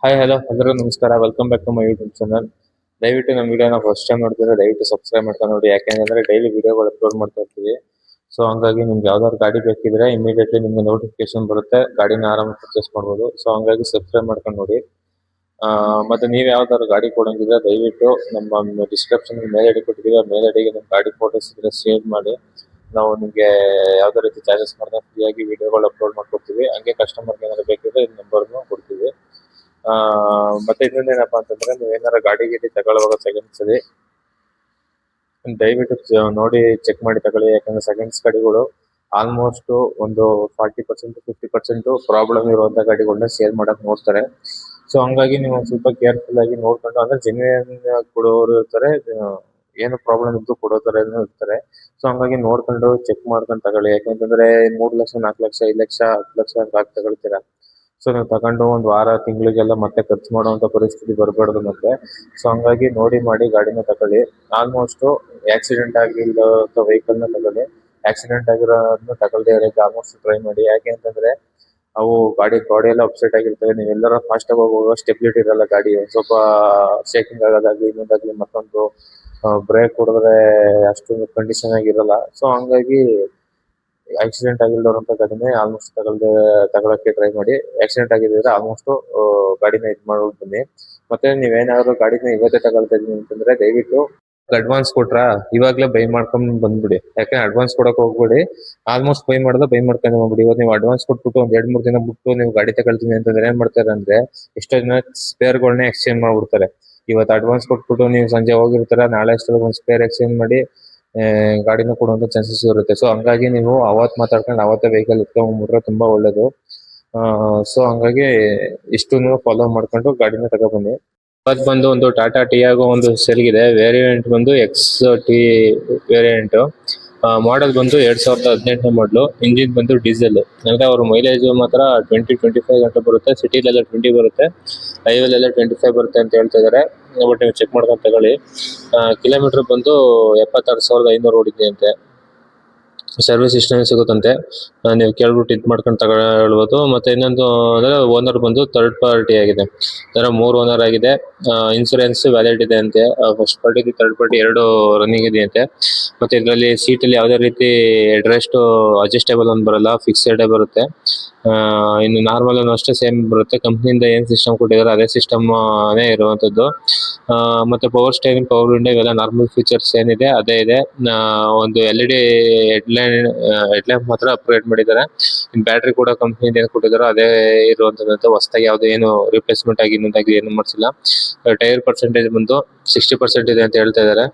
Hi hello ಎಲ್ಲರಿಗೂ ನಮಸ್ಕಾರ. Welcome back to my YouTube channel. ದಯವಿಟ್ಟು ನಮ್ಮ ವಿಡಿಯೋನ ಫಸ್ಟ್ ಟೈಮ್ ನೋಡ್ತಿದ್ರೆ ದಯವಿಟ್ಟು ಸಬ್ಸ್ಕ್ರೈಬ್ ಮಾಡ್ಕೊಂಡು ನೋಡಿ. ಯಾಕೆಂದ್ರೆ ಡೈಲಿ ವಿಡಿಯೋಗಳು ಅಪ್ಲೋಡ್ ಮಾಡ್ತಾ ಇರ್ತೀವಿ. ಸೊ ಹಂಗಾಗಿ ನಿಮ್ಗೆ ಯಾವ್ದಾದ್ರು ಗಾಡಿ ಬೇಕಿದ್ರೆ ಇಮಿಡಿಯೇಟ್ಲಿ ನಿಮ್ಗೆ ನೋಟಿಫಿಕೇಶನ್ ಬರುತ್ತೆ, ಗಾಡಿನ ಆರಾಮಾಗಿ ಪರ್ಚೇಸ್ ಮಾಡ್ಬೋದು. ಸೊ ಹಂಗಾಗಿ ಸಬ್ಸ್ಕ್ರೈಬ್ ಮಾಡ್ಕೊಂಡು ನೋಡಿ. ಮತ್ತೆ ನೀವು ಯಾವ್ದಾದ್ರು ಗಾಡಿ ಕೊಡಂಗಿದ್ರೆ ದಯವಿಟ್ಟು ನಮ್ಮ ಡಿಸ್ಕ್ರಿಪ್ಷನ್ ಮೇಲ್ ಐಡಿ ಕೊಟ್ಟಿದ್ದೀವಿ, ಆ ಮೇಲ್ ಐಡಿಗೆ ನಿಮ್ಮ ಗಾಡಿ ಫೋಟೋಸ್ ಇದ್ರೆ ಶೇರ್ ಮಾಡಿ. ನಾವು ನಿಮಗೆ ಯಾವುದೇ ರೀತಿ ಚಾರ್ಜಸ್ ಮಾಡಿದ್ರೆ ಫ್ರೀಯಾಗಿ ವಿಡಿಯೋಗಳು ಅಪ್ಲೋಡ್ ಮಾಡ್ಕೊಡ್ತೀವಿ. ಹಂಗೆ ಕಸ್ಟಮರ್ಗೆ ಏನಾದ್ರು ಬೇಕಿದ್ರೆ ಈ ನಂಬರ್ನು ಕೊಡ್ತೀವಿ. ಮತ್ತೆ ಇನ್ನೊಂದೇನಪ್ಪ ಅಂತಂದ್ರೆ ನೀವು ಏನಾರ ಗಾಡಿ ತಗೊಳ್ಳುವಾಗ ಸೆಕೆಂಡ್ಸ್ ಅಲ್ಲಿ ದಯವಿಟ್ಟು ನೋಡಿ ಚೆಕ್ ಮಾಡಿ ತಗೊಳ್ಳಿ. ಯಾಕಂದ್ರೆ ಸೆಕೆಂಡ್ಸ್ ಗಾಡಿಗಳು ಆಲ್ಮೋಸ್ಟ್ ಒಂದು 40% 50% ಪ್ರಾಬ್ಲಮ್ ಇರುವಂತ ಗಾಡಿಗಳನ್ನ ಸೇಲ್ ಮಾಡಕ್ ನೋಡ್ತಾರೆ. ಸೊ ಹಂಗಾಗಿ ನೀವು ಒಂದ್ ಸ್ವಲ್ಪ ಕೇರ್ಫುಲ್ ಆಗಿ ನೋಡ್ಕೊಂಡು, ಅಂದ್ರೆ ಜೆನ್ಯೂನ್ ಕೊಡೋರು ಇರ್ತಾರೆ, ಏನು ಪ್ರಾಬ್ಲಮ್ ಇದ್ದು ಕೊಡೋ ತರ ಇರ್ತಾರೆ. ಸೊ ಹಂಗಾಗಿ ನೋಡ್ಕೊಂಡು ಚೆಕ್ ಮಾಡ್ಕೊಂಡು ತಗೊಳ್ಳಿ. ಯಾಕಂತಂದ್ರೆ 3 ಲಕ್ಷ 4 ಲಕ್ಷ 5 ಲಕ್ಷ 10 ಲಕ್ಷ ಅಂತ ತಗೊಳ್ತೀರಾ. ಸೊ ನೀವು ತಗೊಂಡು ಒಂದು ವಾರ ತಿಂಗಳಿಗೆಲ್ಲ ಮತ್ತೆ ಖರ್ಚು ಮಾಡುವಂತ ಪರಿಸ್ಥಿತಿ ಬರಬಾರ್ದು ಮತ್ತೆ. ಸೊ ಹಂಗಾಗಿ ನೋಡಿ ಮಾಡಿ ಗಾಡಿನ ತಗೊಳ್ಳಿ. ಆಲ್ಮೋಸ್ಟ್ ಆಕ್ಸಿಡೆಂಟ್ ಆಗಿರೋ ವೆಹಿಕಲ್ ನ ತಗೊಳ್ಳಿ. ಆಕ್ಸಿಡೆಂಟ್ ಆಗಿರೋದನ್ನ ತಗೊಳ್ದೇ ಇರೋಕೆ ಆಲ್ಮೋಸ್ಟ್ ಟ್ರೈ ಮಾಡಿ. ಯಾಕೆ ಅಂತಂದ್ರೆ ಅವು ಬಾಡಿ ಎಲ್ಲ ಅಪ್ಸೆಟ್ ಆಗಿರ್ತವೆ. ನೀವೆಲ್ಲರ ಫಾಸ್ಟ್ ಆಗಿ ಹೋಗುವಾಗ ಸ್ಟೆಬಿಲಿಟಿ ಇರಲ್ಲ ಗಾಡಿ, ಸ್ವಲ್ಪ ಶೇಕಿಂಗ್ ಆಗೋದಾಗ್ಲಿ ಇನ್ನೊಂದಾಗ್ಲಿ ಮತ್ತೊಂದು. ಬ್ರೇಕ್ ಹೊಡೆದ್ರೆ ಅಷ್ಟೊಂದು ಕಂಡೀಷನ್ ಆಗಿರಲ್ಲ. ಸೊ ಹಂಗಾಗಿ ಆಕ್ಸಿಡೆಂಟ್ ಆಗಿಲ್ದವ್ರಂತ ಗಾಡಿನೇ ಆಲ್ಮೋಸ್ಟ್ ತಗೊಳಕ್ಕೆ ಟ್ರೈ ಮಾಡಿ. ಆಕ್ಸಿಡೆಂಟ್ ಆಗಿದ್ರೆ ಆಲ್ಮೋಸ್ಟ್ ಗಾಡಿನ ಇದ್ ಮಾಡೋದು ಬನ್ನಿ. ಮತ್ತೆ ನೀವೇನಾದ್ರು ಗಾಡಿನ ಇವತ್ತೇ ತಗೊಳ್ತಾ ಇದೀನಿ ಅಂತಂದ್ರೆ ದಯವಿಟ್ಟು ಅಡ್ವಾನ್ಸ್ ಕೊಟ್ರಾ ಇವಾಗ್ಲೇ ಬೈ ಮಾಡ್ಕೊಂಡ್ ಬಂದ್ಬಿಡಿ. ಯಾಕಂದ್ರೆ ಅಡ್ವಾನ್ಸ್ ಕೊಡಕ್ ಹೋಗ್ಬೇಡಿ. ಆಲ್ಮೋಸ್ಟ್ ಬೈ ಮಾಡ್ಕೊಂಡು ಹೋಗ್ಬಿಡಿ. ಇವತ್ತು ನೀವು ಅಡ್ವಾನ್ಸ್ ಕೊಟ್ಬಿಟ್ಟು ಒಂದ್ 2-3 ದಿನ ಬಿಟ್ಟು ನೀವು ಗಾಡಿ ತಗೊಳ್ತೀನಿ ಅಂತಂದ್ರೆ ಏನ್ ಮಾಡ್ತಾರೆ ಅಂದ್ರೆ ಎಷ್ಟೋ ಜನ ಸ್ಪೇರ್ಗಳನ್ನ ಎಕ್ಸ್ಚೇಂಜ್ ಮಾಡ್ಬಿಡ್ತಾರೆ. ಇವತ್ತು ಅಡ್ವಾನ್ಸ್ ಕೊಟ್ಬಿಟ್ಟು ನೀವು ಸಂಜೆ ಹೋಗಿರ್ತಾರ, ನಾಳೆ ಅಷ್ಟೊಳಗೆ ಒಂದು ಸ್ಪೇರ್ ಎಕ್ಸ್ಚೇಂಜ್ ಮಾಡಿ ಗಾಡಿನ ಕೊಡುವಂತ ಚಾನ್ಸಸ್ ಇರುತ್ತೆ. ಸೊ ಹಂಗಾಗಿ ನೀವು ಅವತ್ ಮಾತಾಡ್ಕೊಂಡು ಅವತ್ತೇ ವೆಹಿಕಲ್ ಇಟ್ಕೊಂಡ್ಬಿಟ್ರೆ ತುಂಬಾ ಒಳ್ಳೇದು. ಸೊ ಹಂಗಾಗಿ ಇಷ್ಟು ನೀವು ಫಾಲೋ ಮಾಡ್ಕೊಂಡು ಗಾಡಿನ ತಗೊಬನ್ನಿ. ಇವತ್ತು ಬಂದು ಒಂದು ಟಾಟಾ ಟಿಯಾಗೋ ಒಂದು ಸೇಲ್ಗಿದೆ. ವೇರಿಯಂಟ್ ಬಂದು XT ವೇರಿಯಂಟ್. ಮಾಡಲ್ ಬಂದು 2018 ಮಾಡಲು. ಇಂಜಿನ್ ಬಂದು ಡೀಸೆಲ್. ಅಂದ್ರೆ ಅವ್ರ ಮೈಲೇಜ್ ಮಾತ್ರ 20-25 ಗಂಟೆ ಬರುತ್ತೆ. ಸಿಟಿಲೆಲ್ಲ 20 ಬರುತ್ತೆ, ಹೈವೇಲೆಲ್ಲ 25 ಬರುತ್ತೆ ಅಂತ ಹೇಳ್ತಾ ಇದಾರೆ. ಬಟ್ ನೀವು ಚೆಕ್ ಮಾಡ್ಕೊಂಡು ತಗೊಳ್ಳಿ. ಕಿಲೋಮೀಟರ್ ಬಂದು 76,500 ಓಡಿದೆ ಅಂತೆ. ಸರ್ವಿಸ್ ಇಷ್ಟನೇ ಸಿಗುತ್ತಂತೆ. ನೀವು ಕೇಳ್ಬಿಟ್ಟು ಇದ್ ಮಾಡ್ಕೊಂಡು ತಗೊಳ್ಬೋದು. ಮತ್ತೆ ಇನ್ನೊಂದು ಅಂದ್ರೆ ಓನರ್ ಬಂದು ಥರ್ಡ್ ಪಾರ್ಟಿ ಆಗಿದೆ. ಅಂದ್ರೆ 3 ಓನರ್ ಆಗಿದೆ. ಇನ್ಸೂರೆನ್ಸ್ ವ್ಯಾಲಿಡ್ ಇದೆ ಅಂತೆ. ಫಸ್ಟ್ ಪಾರ್ಟಿ ಥರ್ಡ್ ಪಾರ್ಟಿ ಎರಡು ರನ್ನಿಂಗ್ ಇದೆ ಅಂತೆ. ಮತ್ತೆ ಇದರಲ್ಲಿ ಸೀಟ್ ಅಲ್ಲಿ ಯಾವುದೇ ರೀತಿ ಹೆಡ್ರೆಸ್ಟ್ ಅಡ್ಜಸ್ಟೇಬಲ್ ಒಂದು ಬರಲ್ಲ, ಫಿಕ್ಸೆಡ್ ಬರುತ್ತೆ. ಇನ್ನು ನಾರ್ಮಲ್ ಅಷ್ಟೇ ಸೇಮ್ ಬರುತ್ತೆ. ಕಂಪ್ನಿಯಿಂದ ಏನ್ ಸಿಸ್ಟಮ್ ಕೊಟ್ಟಿದ್ದಾರೆ ಅದೇ ಸಿಸ್ಟಮ್ ಇರುವಂತದ್ದು. ಮತ್ತೆ ಪವರ್ ಸ್ಟೇರಿಂಗ್, ಪವರ್ ವಿಂಡೋ ಇವೆಲ್ಲ ನಾರ್ಮಲ್ ಫೀಚರ್ಸ್ ಏನಿದೆ ಅದೇ ಇದೆ. ಒಂದು LED ಹೆಡ್ಲೈಟ್ ಮಾತ್ರ ಅಪ್ಗ್ರೇಡ್ ಮಾಡಿದ್ದಾರೆ. ಬ್ಯಾಟ್ರಿ ಕೂಡ ಕಂಪ್ನಿಯಿಂದ ಏನು ಕೊಟ್ಟಿದ್ದಾರೋ ಅದೇ ಇರುವಂತದ್ದು. ಹೊಸದಾಗಿ ಯಾವ್ದು ಏನು ರಿಪ್ಲೇಸ್ಮೆಂಟ್ ಆಗಿ ಇನ್ನೊಂದಾಗಿ ಏನು ಮಾಡಿಸಿಲ್ಲ. ಟೈರ್ ಪರ್ಸೆಂಟೇಜ್ ಬಂದು 60% ಇದೆ ಅಂತ ಹೇಳ್ತಾ ಇದ್ದಾರೆ.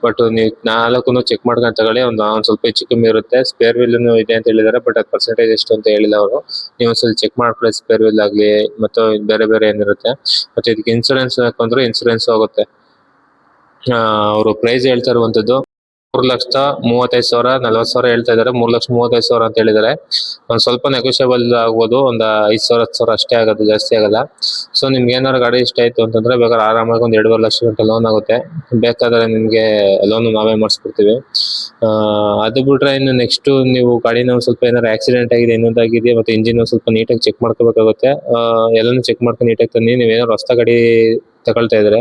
ಬಟ್ ನೀವು 4 ಚೆಕ್ ಮಾಡ್ಕೊಂಡು ತಗೊಳ್ಳಿ. ಒಂದ್ ಸ್ವಲ್ಪ ಹೆಚ್ಚು ಕಮ್ಮಿ ಇರುತ್ತೆ. ಸ್ಪೇರ್ ವೀಲ್ ಇದೆ ಅಂತ ಹೇಳಿದ್ದಾರೆ, ಬಟ್ ಅದು ಪರ್ಸೆಂಟೇಜ್ ಎಷ್ಟು ಅಂತ ಹೇಳಿಲ್ಲ ಅವರು. ನೀವು ಒಂದ್ಸಲ ಚೆಕ್ ಮಾಡ್ಕೊಳ್ಳಿ ಸ್ಪೇರ್ ವೀಲ್ ಆಗ್ಲಿ ಮತ್ತೆ ಬೇರೆ ಏನಿರುತ್ತೆ. ಮತ್ತೆ ಇದಕ್ಕೆ ಇನ್ಸೂರೆನ್ಸ್ ಹಾಕೊಂಡ್ರೆ ಇನ್ಸೂರೆನ್ಸ್ ಹೋಗುತ್ತೆ. ಅವರು ಪ್ರೈಸ್ ಹೇಳ್ತಾ ಇರುವಂತದ್ದು 3,35,000 40,000 ಹೇಳ್ತಾ ಇದಾರೆ. 3,35,000 ಅಂತ ಹೇಳಿದ್ದಾರೆ. ಒಂದ್ ಸ್ವಲ್ಪ ನೆಗೋಷಿಯಬಲ್ ಆಗ್ಬೋದು. ಒಂದ್ 5,000 10,000 ಅಷ್ಟೇ ಆಗೋದು, ಜಾಸ್ತಿ ಆಗಲ್ಲ. ಸೊ ನಿಮ್ಗೆ ಏನಾದ್ರು ಗಾಡಿ ಇಷ್ಟ ಆಯ್ತು ಅಂತಂದ್ರೆ ಬೇಕಾದ್ರೆ ಆರಾಮಾಗಿ ಒಂದ್ 2.5 ಲಕ್ಷ ಗಂಟೆ ಲೋನ್ ಆಗುತ್ತೆ. ಬೇಕಾದ್ರೆ ನಿಮ್ಗೆ ಲೋನ್ ನಾವೇ ಮಾಡಿಸ್ಕೊಡ್ತೀವಿ. ಅದು ಬಿಟ್ರೆ ಇನ್ನು ನೆಕ್ಸ್ಟ್ ನೀವು ಗಾಡಿನ ಒಂದ್ ಸ್ವಲ್ಪ ಏನಾದ್ರು ಆಕ್ಸಿಡೆಂಟ್ ಆಗಿದೆ ಇನ್ನೊಂದಾಗಿದೆ ಮತ್ತೆ ಇಂಜಿನ್ ಸ್ವಲ್ಪ ನೀಟಾಗಿ ಚೆಕ್ ಮಾಡ್ಕೋಬೇಕಾಗುತ್ತೆ. ಎಲ್ಲಾನು ಚೆಕ್ ಮಾಡ್ಕೊಂಡು ನೀಟಾಗಿ ತನ್ನಿ. ನೀವೇನಾದ್ರು ಹೊಸ ಗಾಡಿ ತಗೊಳ್ತಾ ಇದ್ರೆ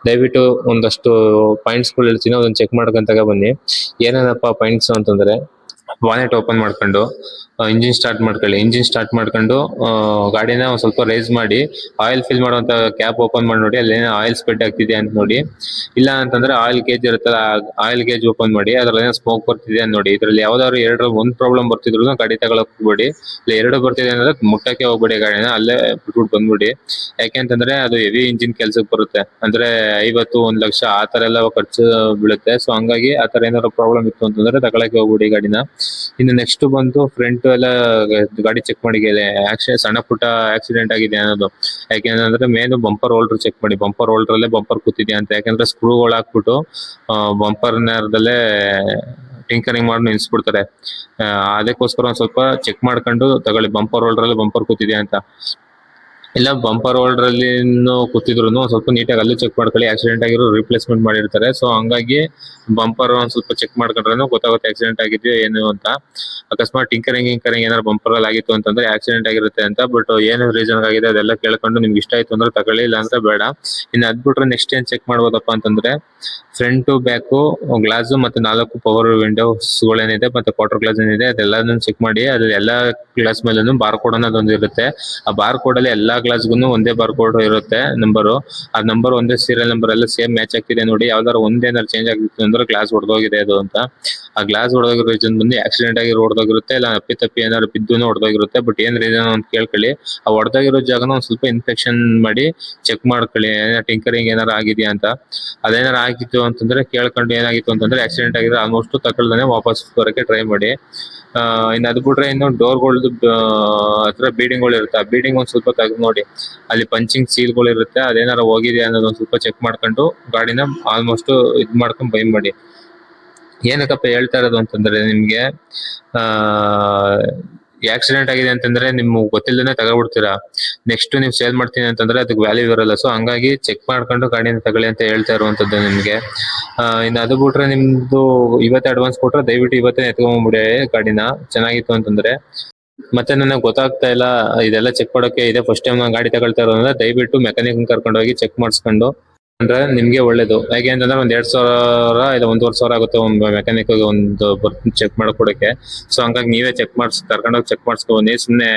ದಯವಿಟ್ಟು ಒಂದಷ್ಟು ಪಾಯಿಂಟ್ಸ್ ಗಳು ಹೇಳ್ತೀನಿ, ಅದನ್ನ ಚೆಕ್ ಮಾಡ್ಕೊಂಡ್ ತಗೊಬನ್ನಿ. ಏನೇನಪ್ಪ ಪಾಯಿಂಟ್ಸ್ ಅಂತಂದ್ರೆ ಬಾನೆಟ್ ಓಪನ್ ಮಾಡ್ಕೊಂಡು ಇಂಜಿನ್ ಸ್ಟಾರ್ಟ್ ಮಾಡ್ಕೊಳ್ಳಿ. ಇಂಜಿನ್ ಸ್ಟಾರ್ಟ್ ಮಾಡ್ಕೊಂಡು ಗಾಡಿನ ಒಂದ್ ಸ್ವಲ್ಪ ರೈಸ್ ಮಾಡಿ ಆಯಿಲ್ ಫಿಲ್ ಮಾಡುವಂತ ಕ್ಯಾಪ್ ಓಪನ್ ಮಾಡಿ ನೋಡಿ, ಅಲ್ಲಿ ಆಯಿಲ್ ಸ್ಪೆಡ್ ಆಗ್ತಿದೆ ಅಂತ ನೋಡಿ. ಇಲ್ಲ ಅಂತಂದ್ರೆ ಆಯಿಲ್ ಗೇಜ್ ಇರುತ್ತಲ್ಲ, ಆಯಿಲ್ ಗೇಜ್ ಓಪನ್ ಮಾಡಿ ಅದ್ರಲ್ಲಿ ಸ್ಮೋಕ್ ಬರ್ತಿದೆ ಅಂತ ನೋಡಿ. ಇದ್ರಲ್ಲಿ ಯಾವ್ದಾದ್ರು ಒಂದ್ ಪ್ರಾಬ್ಲಮ್ ಬರ್ತಿದ್ರು ಗಾಡಿ ತಗೊಳಕ್ ಹೋಗ್ಬೇಡಿ. ಇಲ್ಲ 2 ಬರ್ತಿದೆ ಅಂದ್ರೆ ಮುಟ್ಟಕ್ಕೆ ಹೋಗ್ಬೇಡಿ ಗಾಡಿನ, ಅಲ್ಲೇ ಬಿಟ್ಬಿಟ್ಟು ಬಂದ್ಬಿಡಿ. ಯಾಕೆಂತಂದ್ರೆ ಅದು ಹೆವಿ ಇಂಜಿನ್ ಕೆಲ್ಸಕ್ಕೆ ಬರುತ್ತೆ. ಅಂದ್ರೆ 50 1 ಲಕ್ಷ ಆ ತರ ಎಲ್ಲ ಖರ್ಚು ಬೀಳುತ್ತೆ. ಸೊ ಹಂಗಾಗಿ ಆ ತರ ಏನಾದ್ರು ಪ್ರಾಬ್ಲಮ್ ಇತ್ತು ಅಂತಂದ್ರೆ ತಗೊಳಕ್ಕೆ ಹೋಗ್ಬಿಡಿ ಗಾಡಿನ. ಇನ್ನು ನೆಕ್ಸ್ಟ್ ಬಂದು ಫ್ರಂಟ್ ಎಲ್ಲ ಗಾಡಿ ಚೆಕ್ ಮಾಡಿ, ಸಣ್ಣ ಪುಟ್ಟ ಆಕ್ಸಿಡೆಂಟ್ ಆಗಿದೆ ಅನ್ನೋದು. ಯಾಕೆಂದ್ರೆ ಮೇನ್ ಬಂಪರ್ ಹೋಲ್ಡರ್ ಚೆಕ್ ಮಾಡಿ. ಬಂಪರ್ ಹೋಲ್ಡರ್ ಅಲ್ಲೇ ಬಂಪರ್ ಕೂತಿದೆ ಅಂತ. ಯಾಕಂದ್ರೆ ಸ್ಕ್ರೂಗಳು ಹಾಕ್ಬಿಟ್ಟು ಬಂಪರ್ ನೇರದಲ್ಲೇ ಟಿಂಕರಿಂಗ್ ಮಾಡಿ ನಿಲ್ಸ್ಬಿಡ್ತಾರೆ. ಅದಕ್ಕೋಸ್ಕರ ಒಂದ್ ಸ್ವಲ್ಪ ಚೆಕ್ ಮಾಡ್ಕೊಂಡು ತಗೊಳ್ಳಿ. ಬಂಪರ್ ಹೋಲ್ಡರ್ ಅಲ್ಲಿ ಬಂಪರ್ ಕೂತಿದೆ ಅಂತ. ಇಲ್ಲ ಬಂಪರ್ ಹೋಲ್ಡರ್ ಅಲ್ಲಿ ಕೂತಿದ್ರು ಸ್ವಲ್ಪ ನೀಟಾಗಿ ಅಲ್ಲೂ ಚೆಕ್ ಮಾಡ್ಕೊಳ್ಳಿ. ಆಕ್ಸಿಡೆಂಟ್ ಆಗಿರೋ ರಿಪ್ಲೇಸ್ಮೆಂಟ್ ಮಾಡಿರ್ತಾರೆ. ಸೊ ಹಂಗಾಗಿ ಬಂಪರ್ ಒಂದ್ ಸ್ವಲ್ಪ ಚೆಕ್ ಮಾಡ್ಕೊಂಡ್ರೆ ಗೊತ್ತಾಗುತ್ತೆ ಆಕ್ಸಿಡೆಂಟ್ ಆಗಿದೆಯೋ ಏನು ಅಂತ. ಅಕಸ್ಮಾತ್ ಟಿಂಕರಿಂಗ್ ಏನಾದ್ರು ಬಂಪರ್ ಅಲ್ಲಿ ಆಗಿತ್ತು ಅಂತಂದ್ರೆ ಆಕ್ಸಿಡೆಂಟ್ ಆಗಿರುತ್ತೆ ಅಂತ. ಬಟ್ ಏನು ರೀಸನ್ ಆಗಿದೆ ಅದೆಲ್ಲ ಕೇಳ್ಕೊಂಡು ನಿಮ್ಗೆ ಇಷ್ಟ ಆಯ್ತು ಅಂದ್ರೆ ತಗೊಳ್ಳಿ, ಇಲ್ಲ ಅಂದ್ರೆ ಬೇಡ. ಇನ್ನು ಅದ್ ಬಿಟ್ರೆ ನೆಕ್ಸ್ಟ್ ಏನ್ ಚೆಕ್ ಮಾಡ್ಬೋದಪ್ಪ ಅಂತಂದ್ರೆ ಫ್ರಂಟ್ ಬ್ಯಾಕ್ ಗ್ಲಾಸ್ ಮತ್ತೆ 4 ಪವರ್ ವಿಂಡೋಸ್ ಏನಿದೆ ಮತ್ತೆ ಕ್ವಾರ್ಟರ್ ಗ್ಲಾಸ್ ಏನಿದೆ ಅದೆಲ್ಲನೂ ಚೆಕ್ ಮಾಡಿ. ಅದ್ರ ಎಲ್ಲಾ ಗ್ಲಾಸ್ ಮೇಲೂ ಬಾರ್ ಕೋಡ್ ಅನ್ನೋದು ಇರುತ್ತೆ. ಆ ಬಾರ್ ಕೋಡ್ ಅಲ್ಲಿ ಎಲ್ಲಾ ಗ್ಲಾಸ್ಗೂ ಒಂದೇ ಬಾರ್ ಕೋಡ್ ಇರುತ್ತೆ ನಂಬರ್. ಆ ನಂಬರ್ ಒಂದೇ ಸೀರಿಯಲ್ ನಂಬರ್ ಎಲ್ಲ ಸೇಮ್ ಮ್ಯಾಚ್ ಆಗ್ತಿದೆ ನೋಡಿ. ಯಾವ್ದಾದ್ರು ಒಂದೇನಾದ್ರು ಚೇಂಜ್ ಆಗಿತ್ತು ಅಂದ್ರೆ ಗ್ಲಾಸ್ ಹೊಡೆದೋಗಿದೆ ಅದು ಅಂತ. ಆ ಗ್ಲಾಸ್ ಹೊಡೆದೋಗಿರೋ ರೀಸನ್ ಬಂದು ಆಕ್ಸಿಡೆಂಟ್ ಆಗಿ ಹೊಡೆದೋಗಿರುತ್ತೆ, ಇಲ್ಲ ಅಪ್ಪಿ ಏನಾದ್ರು ಬಿದ್ದು ಹೊಡೆದೋಗಿರುತ್ತೆ. ಬಟ್ ಏನ್ ರೀಸನ್ ಅಂತ ಕೇಳ್ಕೊಳ್ಳಿ. ಆ ಹೊಡೆದೋಗಿರೋ ಜಾಗನ ಒಂದ್ ಸ್ವಲ್ಪ ಇನ್ಫೆಕ್ಷನ್ ಮಾಡಿ ಚೆಕ್ ಮಾಡ್ಕೊಳ್ಳಿ, ಟಿಂಕರಿಂಗ್ ಏನಾರು ಆಗಿದೆಯಾ ಅಂತ. ಅದೇನಾರು ಆಗಿತ್ತು ಅಂತಂದ್ರೆ ಕೇಳ್ಕೊಂಡು ಏನಾಗಿತ್ತು ಅಂತಂದ್ರೆ ಆಕ್ಸಿಡೆಂಟ್ ಆಗಿದ್ರೆ ಆಲ್ಮೋಸ್ಟ್ ತಗೊಳ್ದಾನೆ ವಾಪಸ್ ಬರೋಕೆ ಟ್ರೈ ಮಾಡಿ. ಇನ್ನು ಅದ್ ಬಿಟ್ರೆ ಇನ್ನು ಡೋರ್ಗಳದ್ದು ಹತ್ರ ಬೀಡಿಂಗ್ಗಳು ಇರುತ್ತೆ. ಆ ಬೀಡಿಂಗ್ ಒಂದ್ ಸ್ವಲ್ಪ ತೆಗೆದು ನೋಡಿ, ಅಲ್ಲಿ ಪಂಚಿಂಗ್ ಸೀಲ್ಗಳು ಇರುತ್ತೆ. ಅದೇನಾರು ಹೋಗಿದೆಯಾ ಅನ್ನೋದು ಒಂದ್ ಸ್ವಲ್ಪ ಚೆಕ್ ಮಾಡ್ಕೊಂಡು ಗಾಡಿನ ಆಲ್ಮೋಸ್ಟ್ ಇದ್ ಮಾಡ್ಕೊಂಡು ಬೈ ಮಾಡಿ. ಏನಕ್ಕಪ್ಪ ಹೇಳ್ತಾ ಇರೋದು ಅಂತಂದ್ರೆ ನಿಮ್ಗೆ ಆಕ್ಸಿಡೆಂಟ್ ಆಗಿದೆ ಅಂತಂದ್ರೆ ನಿಮ್ಗೆ ಗೊತ್ತಿಲ್ಲದೇ ತಗೊಬಿಡ್ತೀರಾ. ನೆಕ್ಸ್ಟ್ ನೀವು ಸೇಲ್ ಮಾಡ್ತೀನಿ ಅಂತಂದ್ರೆ ಅದಕ್ಕೆ ವ್ಯಾಲ್ಯೂ ಇರಲ್ಲ. ಸೊ ಹಂಗಾಗಿ ಚೆಕ್ ಮಾಡ್ಕೊಂಡು ಗಾಡಿನ ತಗೊಳ್ಳಿ ಅಂತ ಹೇಳ್ತಾ ಇರುವಂತದ್ದು ನಿಮ್ಗೆ. ಇನ್ನು ಅದು ಬಿಟ್ರೆ ನಿಮ್ದು ಇವತ್ತೇ ಅಡ್ವಾನ್ಸ್ ಕೊಟ್ರೆ ದಯವಿಟ್ಟು ಇವತ್ತೇ ಎತ್ಕೊಂಡ್ಬಿಡಿ ಗಾಡಿನ, ಚೆನ್ನಾಗಿತ್ತು ಅಂತಂದ್ರೆ. ಮತ್ತೆ ನನಗೆ ಗೊತ್ತಾಗ್ತಾ ಇಲ್ಲ ಇದೆಲ್ಲ ಚೆಕ್ ಮಾಡೋಕೆ, ಇದೇ ಫಸ್ಟ್ ಟೈಮ್ ನಾನು ಗಾಡಿ ತಗೊಳ್ತಾ ಇರೋದ್ರಿಂದ ದಯವಿಟ್ಟು ಮೆಕ್ಯಾನಿಕ್ ಕರ್ಕೊಂಡು ಹೋಗಿ ಚೆಕ್ ಮಾಡಿಸ್ಕೊಂಡು ಅಂದ್ರೆ ನಿಮ್ಗೆ ಒಳ್ಳೇದು. ಹೇಗೆ ಅಂತಂದ್ರೆ ಒಂದ್ 2,000 ಇಲ್ಲ 1,500 ಆಗುತ್ತೆ ಒಂದು ಮೆಕ್ಯಾನಿಕ್ ಒಂದು ಚೆಕ್ ಮಾಡ್ಕೊಡಕ್ಕೆ. ಸೊ ಹಂಗಾಗಿ ನೀವೇ ಕರ್ಕೊಂಡೋಗಿ ಚೆಕ್ ಮಾಡಿಸ್ಕೊಂಡು ಸುಮ್ನೆ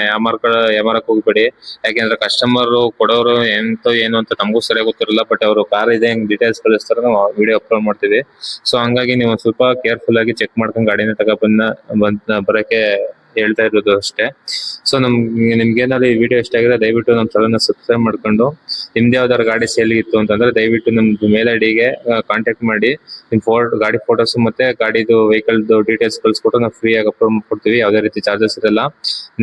ಯಾಮಾರಕ್ ಹೋಗ್ಬೇಡಿ. ಯಾಕೆಂದ್ರೆ ಕಸ್ಟಮರ್ ಕೊಡೋರು ಏನು ಅಂತ ನಮಗೂ ಸರಿಯಾಗಿ ಗೊತ್ತಿರಲ್ಲ. ಬಟ್ ಅವರು ಕಾರ್ ಇದೆ ಹೆಂಗ್ ಡೀಟೇಲ್ಸ್ ಕಳಿಸ್ತಾರೆ, ನಾವು ವಿಡಿಯೋ ಅಪ್ಲೋಡ್ ಮಾಡ್ತೀವಿ. ಸೊ ಹಂಗಾಗಿ ನೀವು ಒಂದ್ ಸ್ವಲ್ಪ ಕೇರ್ಫುಲ್ ಆಗಿ ಚೆಕ್ ಮಾಡ್ಕೊಂಡು ಗಾಡಿನ ಬರಕ್ಕೆ ಹೇಳ್ತಾ ಇರೋದು ಅಷ್ಟೇ. ಸೊ ನಿಮ್ಗೆ ಏನಾದ್ರು ಈ ವಿಡಿಯೋ ಇಷ್ಟ ಆಗಿದ್ರೆ ದಯವಿಟ್ಟು ನಮ್ಮ ಚಾನಲ್ನ ಸಬ್ಸ್ಕ್ರೈಬ್ ಮಾಡ್ಕೊಂಡು, ನಿಮ್ದು ಯಾವ್ದಾದ್ರು ಗಾಡಿ ಸೇಲ್ ಇತ್ತು ಅಂತಂದ್ರೆ ದಯವಿಟ್ಟು ನಮ್ದು ಮೇಲ್ ಐಡಿಗೆ ಕಾಂಟ್ಯಾಕ್ಟ್ ಮಾಡಿ ನಿಮ್ ಗಾಡಿ ಫೋಟೋಸ್ ಮತ್ತೆ ಗಾಡಿದು ವೆಹಿಕಲ್ ಡೀಟೇಲ್ಸ್ ಕಳ್ಸಿಕೊಟ್ಟು ನಾವು ಫ್ರೀ ಆಗಿ ಅಪ್ಲೋಡ್ ಮಾಡ್ಕೊಡ್ತೀವಿ. ಯಾವುದೇ ರೀತಿ ಚಾರ್ಜಸ್ ಇರಲ್ಲ.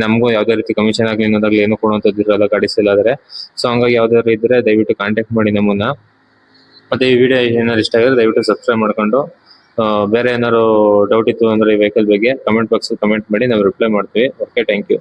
ನಮಗೂ ಯಾವುದೇ ರೀತಿ ಕಮಿಷನ್ ಆಗಲಿ ಏನೋದಾಗ್ಲಿ ಏನು ಕೊಡುವಂತದ್ದು ಇರಲ್ಲ ಗಾಡಿ ಸೇಲ್ ಆದ್ರೆ. ಸೊ ಹಂಗಾಗಿ ಯಾವ್ದಾದ್ರು ಇದ್ರೆ ದಯವಿಟ್ಟು ಕಾಂಟ್ಯಾಕ್ಟ್ ಮಾಡಿ ನಮ್ಮನ್ನ. ಮತ್ತೆ ಈ ವಿಡಿಯೋ ಏನಾದ್ರು ಇಷ್ಟ ಆಗಿದ್ರೆ ದಯವಿಟ್ಟು ಸಬ್ಸ್ಕ್ರೈಬ್ ಮಾಡ್ಕೊಂಡು, ಬೇರೆ ಏನಾದ್ರು ಡೌಟ್ ಇತ್ತು ಅಂದ್ರೆ ಈ ವೆಹಿಕಲ್ ಬಗ್ಗೆ ಕಮೆಂಟ್ ಬಾಕ್ಸ್ ಕಮೆಂಟ್ ಮಾಡಿ, ನಾವು ರಿಪ್ಲೈ ಮಾಡ್ತೀವಿ. Okay, thank you.